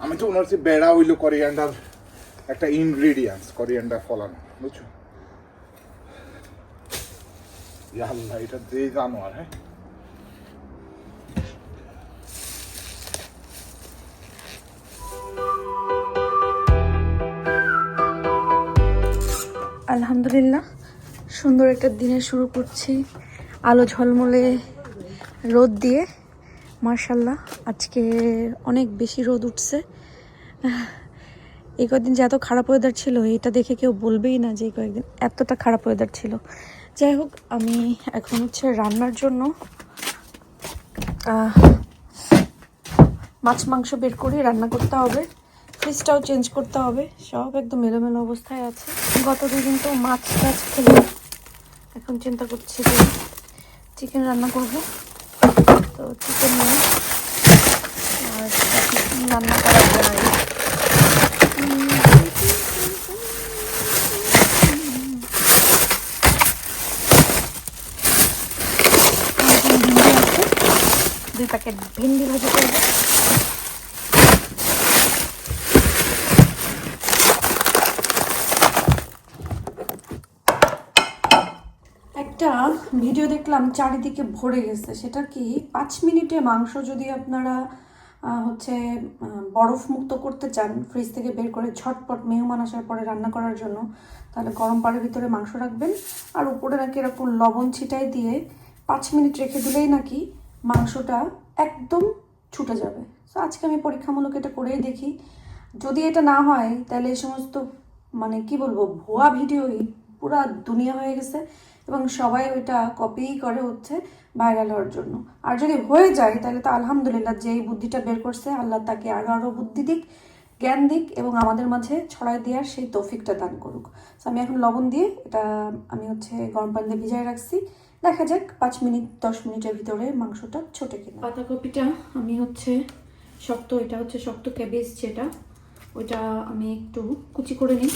আমি তো মনে হচ্ছে বেড়া হইলো করিয়ান্ডার একটা ইনগ্রিডিয়েন্টস, করিয়ান্ডার ফলানো, বুঝছো? আল্লাহ, এটা যে জানোয়ার। হ্যাঁ, আলহামদুলিল্লাহ, সুন্দর একটা দিনে শুরু করছি আলো ঝলমলে রোদ দিয়ে। মার্শাল্লাহ, আজকে অনেক বেশি রোদ উঠছে। এই কয়েকদিন যে এত খারাপ ওয়েদার ছিল, এটা দেখে কেউ বলবেই না যে এই কয়েকদিন এতটা খারাপ ওয়েদার ছিল। যাই হোক, আমি এখন হচ্ছে রান্নার জন্য মাছ মাংস বের করে রান্না করতে হবে, ফ্রিজটাও চেঞ্জ করতে হবে, সব একদম এলোমেলো অবস্থায় আছে। গত দুদিন তো মাছ টাছ খেলে, এখন চিন্তা করছি যে চিকেন রান্না করব। তো চিকেন নিয়ে আর রান্না করা যায়। দুই প্যাকেট ভেন্ডি ভাজি করবো। একটা ভিডিও দেখলাম চারিদিকে ভরে গেছে, সেটা কি 5 মিনিটে মাংস যদি আপনারা হচ্ছে বরফ মুক্ত করতে চান, ফ্রিজ থেকে বের করে ঝটপট মেহমান আসার পরে রান্না করার জন্য, তাহলে গরম পানির ভিতরে মাংস রাখবেন আর উপরে নাকি এরকম লবণ ছিটাই দিয়ে 5 মিনিট রেখে দিলেই নাকি মাংসটা একদম ছুটে যাবে। তো আজকে আমি পরীক্ষামূলক এটা করেই দেখি। যদি এটা না হয় তাহলে এই সমস্ত মানে কি বলবো ভুয়া ভিডিওই পুরা দুনিয়া হয়ে গেছে এবং সবাই ওইটা কপি করে হচ্ছে ভাইরাল হওয়ার জন্য। আর যদি হয়ে যায় তাহলে তো আলহামদুলিল্লাহ, যে এই বুদ্ধিটা বের করছে আল্লাহ তাকে আরও বুদ্ধি দিক, জ্ঞান দিক এবং আমাদের মাঝে ছড়াই দেওয়ার সেই তৌফিকটা দান করুক। তো আমি এখন লবণ দিয়ে এটা আমি হচ্ছে গরম পানি দিয়ে ভিজায় রাখছি। দেখা যাক 5 মিনিট 10 মিনিটের ভিতরে মাংসটা ছোটে কিনা। পাতাকপিটা আমি হচ্ছে শক্ত, এটা হচ্ছে শক্ত ক্যাবেজ যেটা, ওইটা আমি একটু কুচি করে নিই,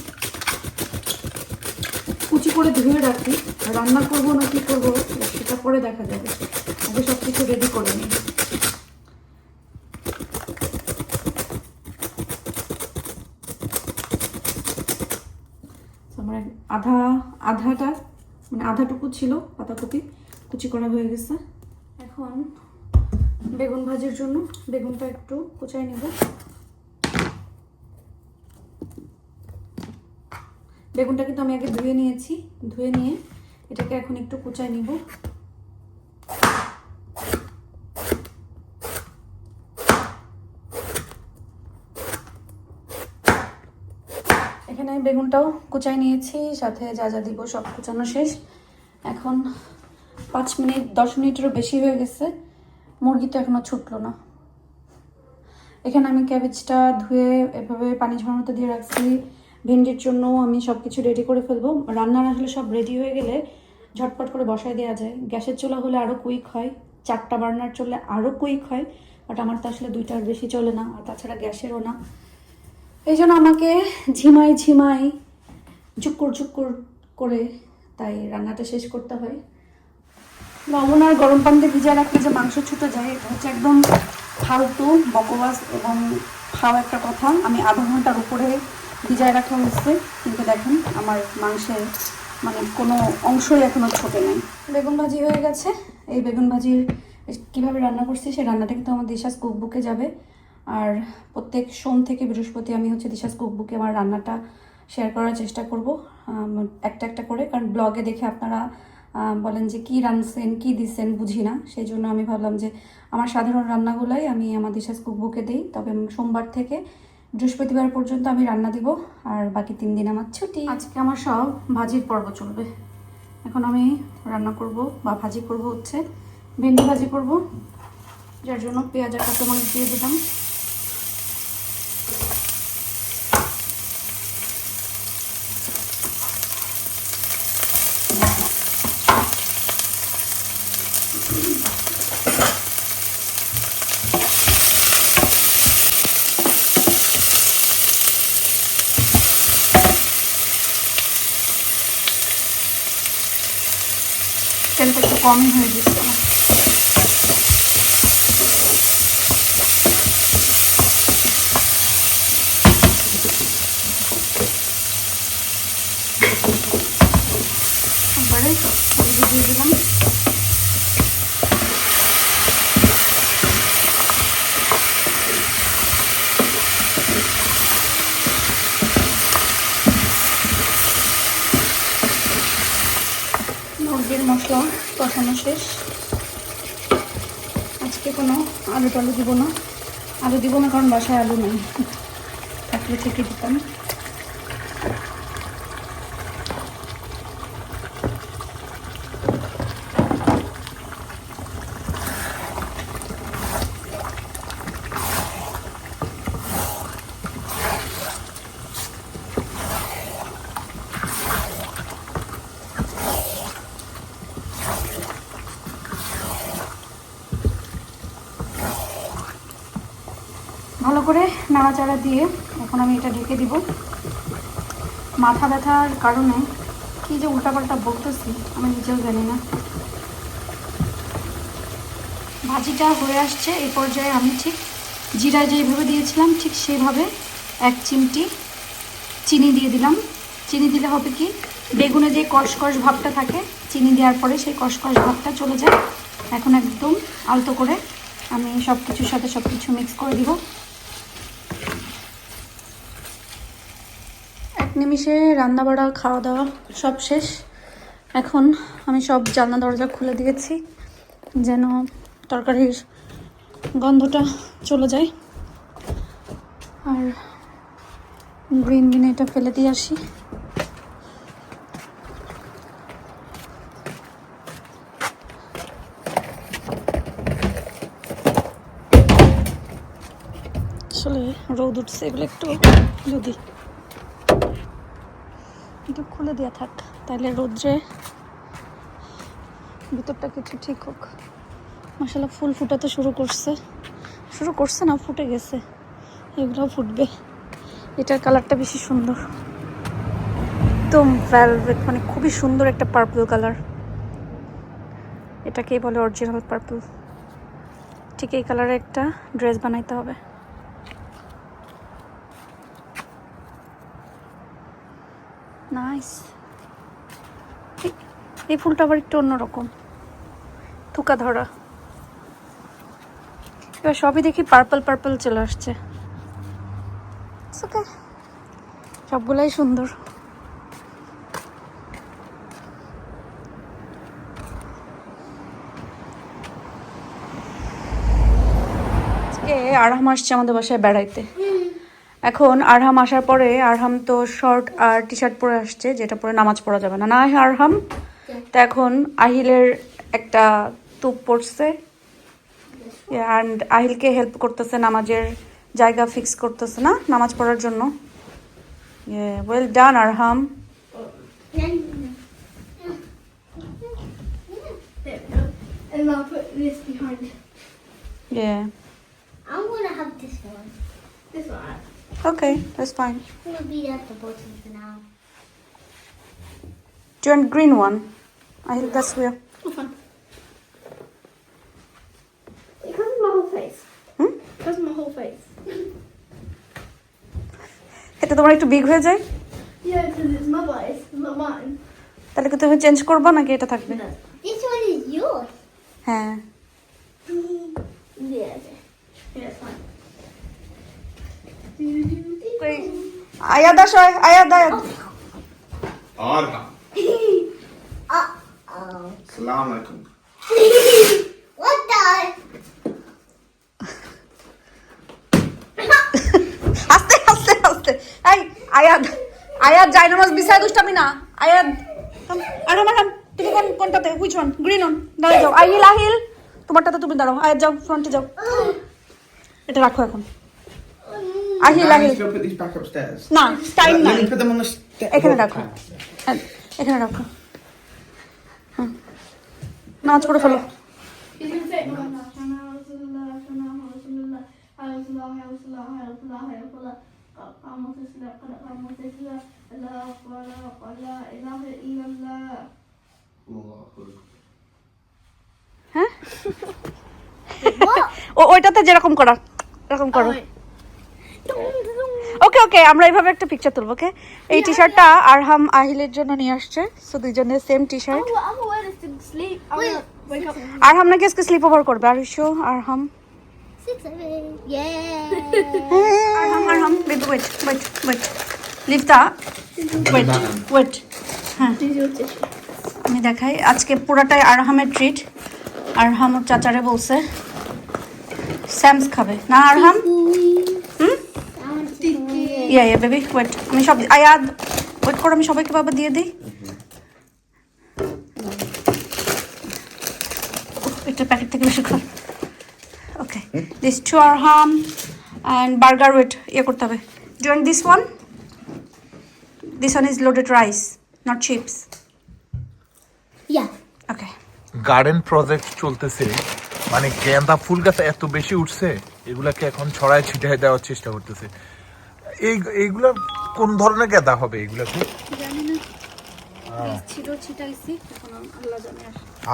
কুচি করে ধুয়ে রাখি। রান্না করবো না কি করবো সেটা পরে দেখা যাবে, আগে সব কিছু রেডি করে নিই। আমার আধাটা মানে আধাটুকু ছিল পাতাকপি কুচি করা হয়ে গেছে। এখন বেগুন ভাজির জন্য বেগুনটা একটু কুচাই নেব। বেগুনটা কিন্তু আমি আগে ধুয়ে নিয়েছি, ধুয়ে নিয়ে এটাকে এখন একটু কুচাই নিব। এখানে আমি বেগুনটাও কুচাই নিয়েছি, সাথে যা যা দিব সব কুচানো শেষ। এখন 5 মিনিট 10 মিনিটেরও বেশি হয়ে গেছে, মুরগি তো এখনো ছুটলো না। এখানে আমি ক্যাবেজটা ধুয়ে এভাবে পানি ঝরানোতে দিয়ে রাখছি। ভেন্ডির জন্য আমি সব কিছু রেডি করে ফেলবো। রান্নার আসলে সব রেডি হয়ে গেলে ঝটপট করে বসায় দেওয়া যায়। গ্যাসের চুলা হলে আরও কুইক হয়, 4টা বার্নার চললে আরও কুইক হয়, বাট আমার তো আসলে 2টার বেশি চলে না, আর তাছাড়া গ্যাসেরও না। এই জন্য আমাকে ঝিমাই ঝুক্কুর করে তাই রান্নাটা শেষ করতে হয়। লবণ আর গরম পানিতে ভিজা রাখলে যে মাংস ছুটে যায়, এটা হচ্ছে একদম ফালতু বকবাস এবং খাওয়া একটা কথা। আমি আধা ঘন্টার উপরে ভিজায় রাখা হয়েছে, কিন্তু দেখেন আমার মাংসের মানে কোনো অংশই এখনো ছোটে নেই। বেগুন ভাজি হয়ে গেছে। এই বেগুন ভাজির কীভাবে রান্না করছি সেই রান্নাটা কিন্তু আমার দিশাস কুকবুকে যাবে। আর প্রত্যেক সোম থেকে বৃহস্পতি আমি হচ্ছে দিশাস কুকবুকে আমার রান্নাটা শেয়ার করার চেষ্টা করব একটা একটা করে, কারণ ব্লগে দেখে আপনারা বলেন যে কী রাঁধছেন কী দিচ্ছেন বুঝি না, সেই জন্য আমি ভাবলাম যে আমার সাধারণ রান্নাগুলাই আমি আমার দিশাস কুকবুকে দিই। তবে সোমবার থেকে বৃহস্পতিবার পর্যন্ত আমি রান্না দিব, আর বাকি 3 দিন আমার ছুটি। আজকে আমার সব ভাজির পর্ব চলবে। এখন আমি রান্না করব বা ভাজি করব হচ্ছে ভেন্ডি ভাজি করব, যার জন্য পেঁয়াজ আর কাঁচামরিচ দিয়ে দিলাম। তেলটা একটু কমই হয়ে দিচ্ছে আমার। মশলা কষানো শেষ। আজকে কোনো আলু টালু দিব না, আলু দিব না কারণ বাসায় আলু নেই, থাকলে থেকে দিতাম। ভালো করে নাড়াচাড়া দিয়ে এখন আমি এটা ঢেকে দিব। মাথা ব্যথার কারণে কি যে উল্টাপাল্টা বলতেছি আমি নিজেও জানি না। ভাজিটা হয়ে আসছে, এই পর্যায়ে আমি ঠিক জিরা যেইভাবে দিয়েছিলাম ঠিক সেইভাবে 1 চিমটি চিনি দিয়ে দিলাম। চিনি দিলে হবে কি, বেগুনে যে কষকষ ভাবটা থাকে চিনি দেওয়ার পরে সেই কষকষ ভাবটা চলে যায়। এখন একদম আলতো করে আমি সব কিছুর সাথে সব কিছু মিক্স করে দিব। 1 নিমিষে রান্না বাড়া খাওয়া দাওয়া সব শেষ। এখন আমি সব জানলা দরজা খুলে দিয়েছি যেন তরকারির গন্ধটা চলে যায়। আর গ্রিন বিনে এটা ফেলে দিয়ে আসি। আসলে রোদ উঠছে, এগুলো একটু যদি একটু খুলে দেওয়া থাক তাহলে রোদ্রে ভিতরটা কিছু ঠিক হোক। মাশাআল্লাহ ফুল ফুটাতে শুরু করছে না, ফুটে গেছে, এগুলোও ফুটবে। এটার কালারটা বেশি সুন্দর, একদম ভেলভেট, মানে খুবই সুন্দর একটা পার্পল কালার। এটাকেই বলে অরিজিনাল পার্পল। ঠিক এই কালারে একটা ড্রেস বানাইতে হবে। নাইস। এই ফুলটা আবার একটু অন্যরকম, থুকা ধরা। এবার সবই দেখি পার্পল চলে আসছে। ওকে, সবগুলাই সুন্দর। আজকে আরহাম আসছে আমাদের বাসায় বেড়াইতে। এখন আরহাম আসার পরে, আরহাম তো শর্ট আর টি শার্ট পরে আসছে, যেটা পরে নামাজ পড়া যাবে না, না আরহাম? তো এখন আহিলের একটা তুপ পড়ছে, অ্যান্ড আহিলকে হেল্প করতেছে, নামাজের জায়গা ফিক্স করতেছে না নামাজ পড়ার জন্য। Well done Arham. And I'll put this behind. I'm gonna have this one. This one. Okay, that's fine. I'm gonna be at the bottom for now. Do you want green one? Ahil, that's where. Which one? It covers my whole face. Hmm? It covers my whole face. এটা তোমার একটু big হয়ে যায়, Yeah, because it's my face, not mine. তাহলে কি তুমি change করবা নাকি এটা থাকবে? This one is yours. হ্যাঁ, Yeah, okay. Yeah, it's fine. আয়াদ আসো, আয়াদ। Arham. Uh-oh. Assalamu alaikum. What the? আস্তে আস্তে আস্তে। এই আয়াদ যাই নামাজ বিছায় দুষ্টামি না। আয়াদ আরহাম তুমি কোনটাতে? Which one? Green one. দাঁড়াও যাও। আহিল তোমারটাতে তুমি দাঁড়াও। আয়াদ যাও, ফ্রন্টে যাও। এটা রাখো এখন। Ahil Now I need to go put these back upstairs. না, টাইম Let নাই, me put them on the step. এখানে রাখো, এখানে রাখো। নামাজ পড়ে ফেলো। You can say no. হ্যাঁ, ওইটাতে যেরকম করা এরকম করো। ওকে, আমরা এইভাবে একটা পিকচার তুলবো। ওকে, এই টি শার্টটা আরহাম আহিলের জন্য নিয়ে আসছে, সো দুইজনের same T shirt. I'm gonna wear this to sleep. I'm gonna wake up. আরহাম নাকি আজকে স্লিপ ওভার করবে। আর ইস্যু আরহাম 6 7. Yeah. আরহাম wait, লিভ দা, ওয়েট। হ্যাঁ, Use your tissue. আমি দেখাই আজকে পুরাটাই আরহামের ট্রিট। আরহাম ওর চাচারে বলছে স্যামস খাবে না আরহাম। ইয়া বেবি ওয়েট, আমি সব আয়াদ ওয়েট করো, আমি সবাইকে বাবা দিয়ে দিই। একটা প্যাকেট থেকে বেশি খা। Okay this to Arham and burger wait ইয়ে করতে হবে। Do you want this one? This one is loaded rice not chips. Yeah. Okay garden project চলতেছে, মানে গেন্দা ফুল গাছ এত বেশি উঠছে, এগুলাকে এখন ছড়ায় ছিটায় দেওয়ার চেষ্টা করতেছে। এইগুলা কোন ধরনের গেঁদা হবে এগুলাকে? জানি না, ছিটাইছি এখন আল্লাহ জানে।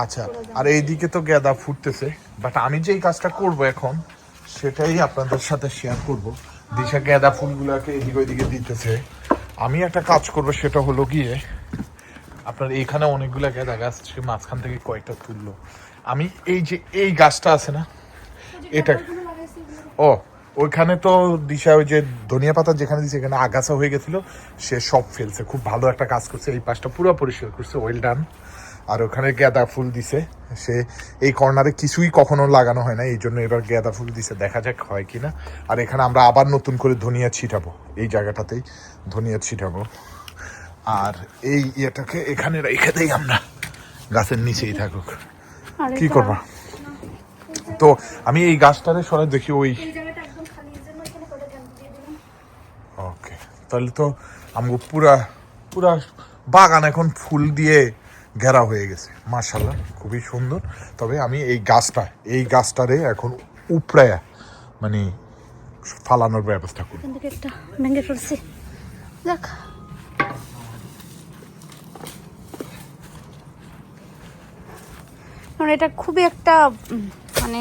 আচ্ছা, আর এইদিকে তো গেঁদা ফুটতেছে, বাট আমি যেই কাজটা করব এখন সেটাই আপনাদের সাথে শেয়ার করব। দিশা গেঁদা ফুলগুলাকে এদিকে ওইদিকে দিতেছে, আমি একটা কাজ করব, সেটা হলো গিয়ে আপনার এইখানে অনেকগুলা গেঁদা গাছ, সে মাঝখান থেকে কয়েকটা তুললো। আমি এই যে এই গাছটা আছে না, এটা ও ওইখানে তো দিশা ওই যে ধনিয়া পাতা যেখানে দিচ্ছে এখানে আগাছা হয়ে গেছিল, সে সব ফেলছে, খুব ভালো একটা কাজ করছে, এই পাশটা পুরো পরিষ্কার করছে, ওয়েল ডান। আর ওখানে গেঁদা ফুল দিছে, সে এই কর্নারে কিছুই কখনো লাগানো হয় না, এই জন্য এবার গেঁদা ফুল দিছে, দেখা যাক হয় কিনা। আর এখানে আমরা আবার নতুন করে ধনিয়া ছিটাবো, এই জায়গাটাতেই ধনিয়া ছিটাবো। আর এই ইয়েটাকে এখানে রেখে দেই আমরা, গাছের নিচেই থাকুক, কি করবা। তো আমি এই গাছটারে সরাই দেখি ওই ওকে, তাহলে তো আমাকে পুরা পুরা বাগান এখন ফুল দিয়ে ঘেরা হয়ে গেছে, মাশাআল্লাহ খুবই সুন্দর। তবে আমি এই গাছটারে এখন উপড়ায়া মানে ফালানোর ব্যবস্থা করি। এখান থেকে একটা ভেঙে ফেলছি, দেখ কারণ এটা খুবই একটা মানে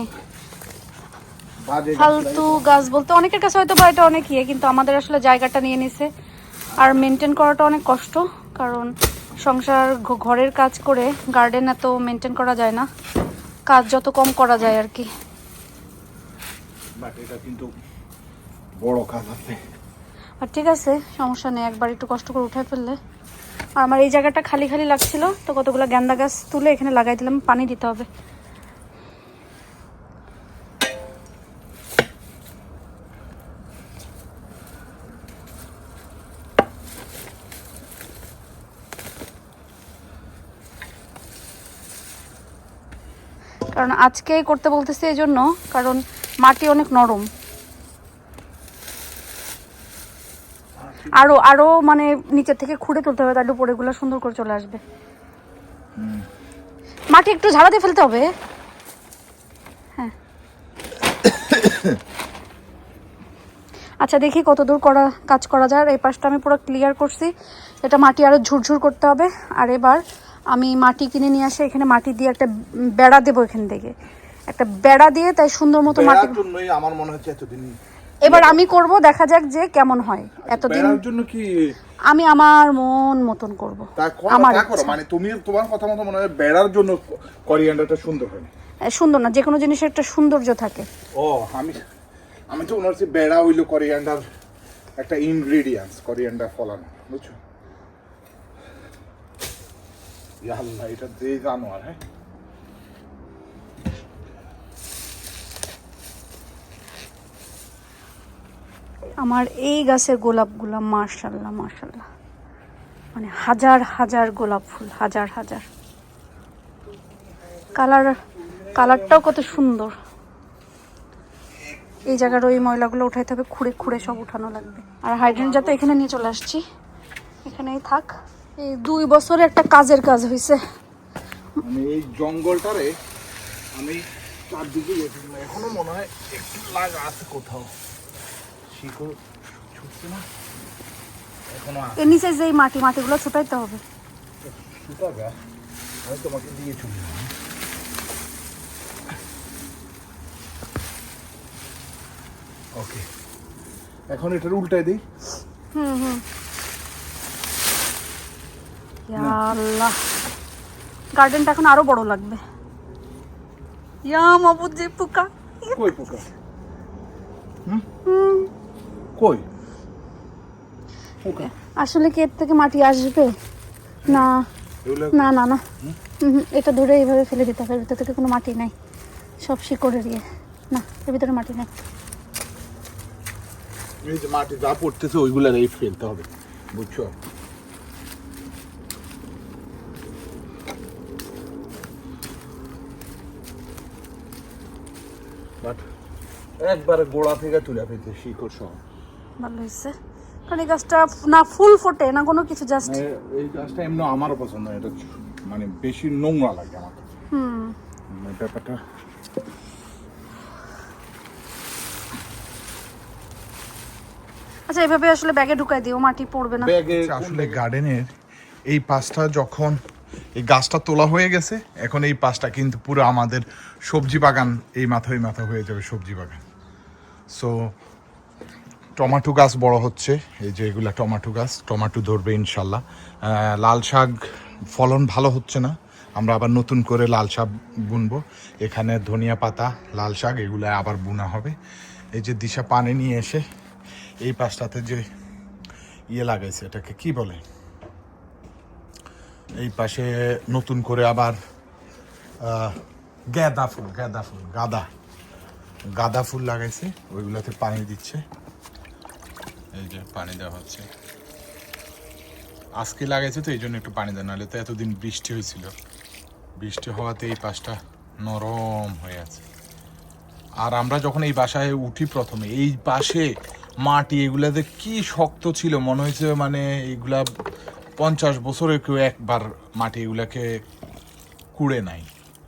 ফালতু গাছ বলতে অনেকের কাছে হয়তো বা এটা অনেক ইয়ে, কিন্তু আমাদের আসলে জায়গাটা নিয়ে নিছে। আর মেনটেন করাটা অনেক কষ্ট, কারণ সংসার ঘরের কাজ করে গার্ডেন এত মেনটেন করা যায় না, কাজ যত কম করা যায় আর কি। বাট এটা কিন্তু বড় কাজ আছে। আর ঠিক আছে, সমস্যা নেই, একবার একটু কষ্ট করে উঠায় ফেললে। আর আমার এই জায়গাটা খালি খালি লাগছিল, তো কতগুলো গেন্দা গাছ তুলে এখানে লাগাই দিলাম, পানি দিতে হবে। কারণ আজকেই করতে বলতেছি এই জন্য, কারণ মাটি অনেক নরম, আরো আরো মানে নিচের থেকে খুঁড়ে তুলতে হবে, তাহলে উপরে গুলো সুন্দর করে চলে আসবে। মাটি একটু ঝাড়া দিয়ে ফেলতে হবে। হ্যাঁ আচ্ছা, দেখি কতদূর কাজ করা যায়। এই পাশটা আমি পুরো ক্লিয়ার করছি, এটা মাটি আরো ঝুরঝুর করতে হবে। আর এবার আমি মাটি কিনে নিয়ে আসে, এখানে মাটি দিয়ে একটা বেড়া দেবো, এখান থেকে একটা বেড়া দিয়ে তাই সুন্দর মতো মাটি। আমার মনে হচ্ছে এতদিন এবার আমি করব, দেখা যাক যে কেমন হয়। এতদিন বেড়ার জন্য কি আমি আমার মন মতন করব, আমার মানে তুমি তোমার কথা মতো মনে হয় বেড়ার জন্য করিয়ান্ডারটা সুন্দর হয়। সুন্দর না, যে কোনো জিনিসের একটা সৌন্দর্য থাকে। ও আমি তো মনে হচ্ছে বেড়া হইলো করিয়ান্ডার একটা ইনগ্রেডিয়েন্টস, করিয়ান্ডার ফলানো, বুঝছো? ইয়া আল্লাহ, এটা যে জানোয়ার। হ্যাঁ আমার এই গাছের গোলাপগুলা মাশাআল্লাহ মাশাআল্লাহ, মানে হাজার হাজার গোলাপ ফুল, হাজার হাজার। কালারটাও কত সুন্দর। এই জায়গার ওই ময়লাগুলো উঠাইতে হবে, খুঁড়ে খুঁড়ে সব উঠানো লাগবে। আর হাইড্রেনটা তো এখানে নিয়ে চলে আসছি, এখানেই থাক। এই 2 বছরে একটা কাজের কাজ হয়েছে। আমি এই জঙ্গলটারে আমি চারদিকে এখনো মনে হয় একটু লাগা আছে কোথাও, শিকড় ছুটছে না এখনো। এর নিচে যে মাটিগুলো ছুটাইতে হবে। শুকাবে, আমি তোমাকে দিয়ে চলে যাবো। ওকে, এখন এটার উল্টাই দিই। ইয়া আল্লাহ, গার্ডেনটা এখন আরো বড় লাগবে। ইয়া মাবুদ, যে পোকা। কই পোকা? কই পোকা? আসলে কি এর থেকে মাটি আসবে না? এগুলো না না না এটা ধরে এইভাবে ফেলে দিতে হবে, ভিতর থেকে কোনো মাটি নাই, সব শিকড়ে দিয়ে। না, এর ভিতরে মাটি নাই। এই যে মাটি যা পড়তেছে ওইগুলো এই ফেলতে হবে, বুঝছো? বাট একবারে গোড়া থেকে তুলে ফেলতে শিকড় সহ। ভালো হয়েছে, কারণ এই গাছটা না ফুল ফোটে না কোনো কিছু, জাস্ট এই গাছটা এমনি আমারও পছন্দ, এটা মানে বেশি নোংরা লাগে আমার কাছে। এই ব্যাপারটা আচ্ছা এভাবে আসলে ব্যাগে ঢুকাই দিও, মাটি পড়বে না। ব্যাগে আসলে গার্ডেনের এই পাশটা যখন এই গাছটা তোলা হয়ে গেছে, এখন এই পাশটা কিন্তু পুরো আমাদের সবজি বাগান, এই মাথা হয়ে যাবে সবজি বাগান। সো টমেটো গাছ বড় হচ্ছে, এই যে এগুলা টমেটো গাছ, টমেটো ধরবে ইনশাল্লাহ। লাল শাক ফলন ভালো হচ্ছে না, আমরা আবার নতুন করে লাল শাক বুনবো। এখানে ধনিয়া পাতা, লাল শাক এগুলো আবার বুনা হবে। এই যে দিশা পানি নিয়ে এসে এই পাশটাতে যে লাগাইছে, এটাকে কি বলে, এই পাশে নতুন করে আবার গাঁদা ফুল লাগাইছে, ওইগুলাতে পানি দিচ্ছে। এই যে পানি দেওয়া হচ্ছে, আজকে লাগাইছে তো এই জন্য একটু পানি দেয়, নাহলে তো এতদিন বৃষ্টি হয়েছিল, বৃষ্টি হওয়াতে এই পাশটা নরম হয়ে আছে। আর আমরা যখন এই বাসায় উঠি প্রথমে, এই পাশে মাটি এগুলাতে কি শক্ত ছিল, মনে হয়েছে মানে এগুলা 50 বছরে কেউ একবার মাটি এগুলাকে কুড়ে নাই।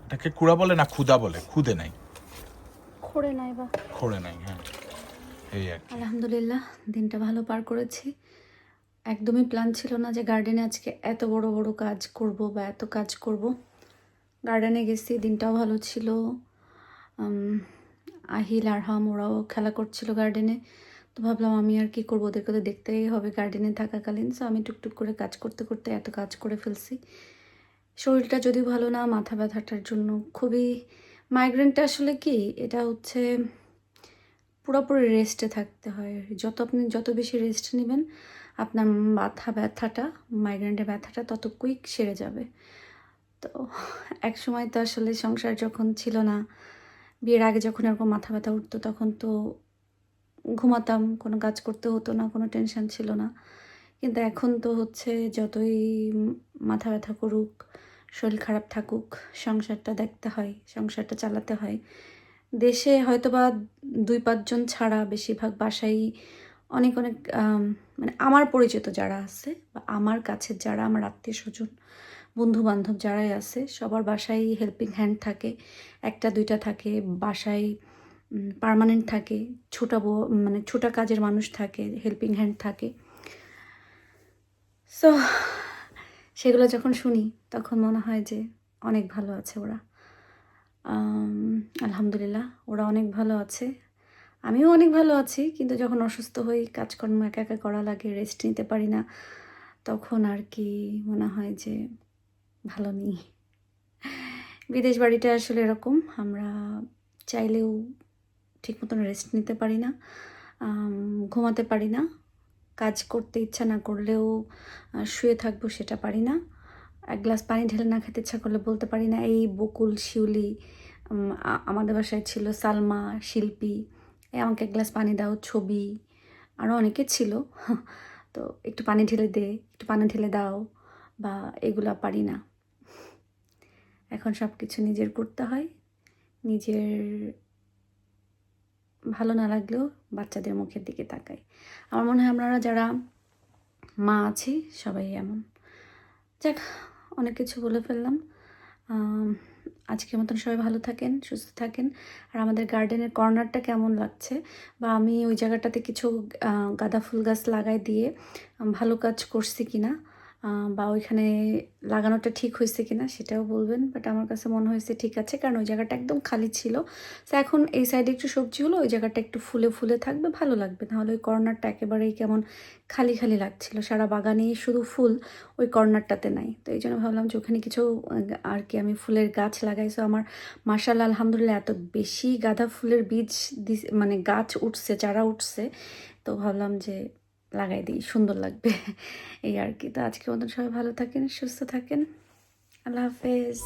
এটাকে কুড়া বলে না খুদা বলে? খুদে নাই, খড়ে নাই বা খোড়ে নাই, হ্যাঁ এই আর কি। আলহামদুলিল্লাহ দিনটা ভালো পার করেছি। একদমই প্ল্যান ছিল না যে গার্ডেনে আজকে এত বড় বড় কাজ করব বা এত কাজ করব। গার্ডেনে গেছি, দিনটাও ভালো ছিল। আহিল আর হাম ওরাও খেলা করছিল গার্ডেনে, তো ভাবলাম আমি আর কি করবো, ওদেরকে তো দেখতেই হবে গার্ডেনে থাকাকালীন। সো আমি টুকটুক করে কাজ করতে করতে এত কাজ করে ফেলছি। শরীরটা যদিও ভালো না, মাথা ব্যথাটার জন্য খুবই, মাইগ্রেনটা আসলে কি, এটা হচ্ছে পুরোপুরি রেস্টে থাকতে হয়। আপনি যত বেশি রেস্ট নেবেন, আপনার মাথা ব্যথাটা, মাইগ্রেনের ব্যথাটা তত কুইক সেরে যাবে। তো এক সময় তো আসলে সংসার যখন ছিল না, বিয়ের আগে যখন এরকম মাথা ব্যথা উঠতো, তখন তো ঘুমাতাম, কোনো কাজ করতে হতো না, কোনো টেনশন ছিল না। কিন্তু এখন তো হচ্ছে যতই মাথা ব্যথা করুক, শরীর খারাপ থাকুক, সংসারটা দেখতে হয়, সংসারটা চালাতে হয়। দেশে হয়তো বা 2-5 জন ছাড়া বেশিরভাগ বাসায় অনেক অনেক মানে আমার পরিচিত যারা আছে বা আমার কাছে যারা আমার আত্মীয় স্বজন বন্ধু বান্ধব যারাই আছে, সবার বাসায় হেল্পিং হ্যান্ড থাকে, 1-2টা থাকে বাসায়, পার্মানেন্ট থাকে, মানে ছোটা কাজের মানুষ থাকে, হেল্পিং হ্যান্ড থাকে। সো সেগুলো যখন শুনি তখন মনে হয় যে অনেক ভালো আছে ওরা। আলহামদুলিল্লাহ ওরা অনেক ভালো আছে, আমিও অনেক ভালো আছি। কিন্তু যখন অসুস্থ হই, কাজকর্ম একা একা করা লাগে, রেস্ট নিতে পারি না, তখন আর কি মনে হয় যে ভালো নেই। বিদেশ বাড়িটা আসলে এরকম, আমরা চাইলেও ঠিক মতন রেস্ট নিতে পারি না, ঘুমাতে পারি না, কাজ করতে ইচ্ছা না করলেও শুয়ে থাকবো সেটা পারি না, এক গ্লাস পানি ঢেলে না খেতে ইচ্ছা করলে বলতে পারি না। এই বকুল, শিউলি, আমাদের বাসায় ছিল সালমা, শিল্পী, এই আমাকে এক গ্লাস পানি দাও, ছবি, আরও অনেকে ছিল, তো একটু পানি ঢেলে দে, একটু পানি ঢেলে দাও, বা এগুলা পারি না। এখন সব কিছু নিজের করতে হয়, নিজের ভালো না লাগলেও বাচ্চাদের মুখের দিকে তাকাই। আমার মনে হয় আমরা যারা মা আছি সবাই এমন। যাক, অনেক কিছু বলে ফেললাম। আজকের মতন সবাই ভালো থাকেন, সুস্থ থাকেন। আর আমাদের গার্ডেনের কর্নারটা কেমন লাগছে, বা আমি ওই জায়গাটাতে কিছু গাঁদা ফুল গাছ লাগাই দিয়ে ভালো কাজ করছি কিনা, বা ওইখানে লাগানোটা ঠিক হয়েছে কিনা সেটাও বলবেন। বাট আমার কাছে মনে হয়েছে ঠিক আছে, কারণ ওই জায়গাটা একদম খালি ছিল। তো এখন এই সাইডে একটু সবজি হলো, ওই জায়গাটা একটু ফুলে ফুলে থাকবে, ভালো লাগবে। নাহলে ওই কর্নারটা একেবারেই কেমন খালি খালি লাগছিল, সারা বাগানেই শুধু ফুল, ওই কর্নারটাতে নাই। তো এই জন্য ভাবলাম যে ওখানে কিছু আর কি আমি ফুলের গাছ লাগাইছো। আমার মাশাআল্লাহ আলহামদুলিল্লাহ এত বেশি গাঁদা ফুলের বীজ মানে গাছ উঠছে, চারা উঠছে, তো ভাবলাম যে লাগাই দিই, সুন্দর লাগবে এই আর কি। তো আজকের মতন সবাই ভালো থাকেন, সুস্থ থাকেন। আল্লাহ হাফেজ।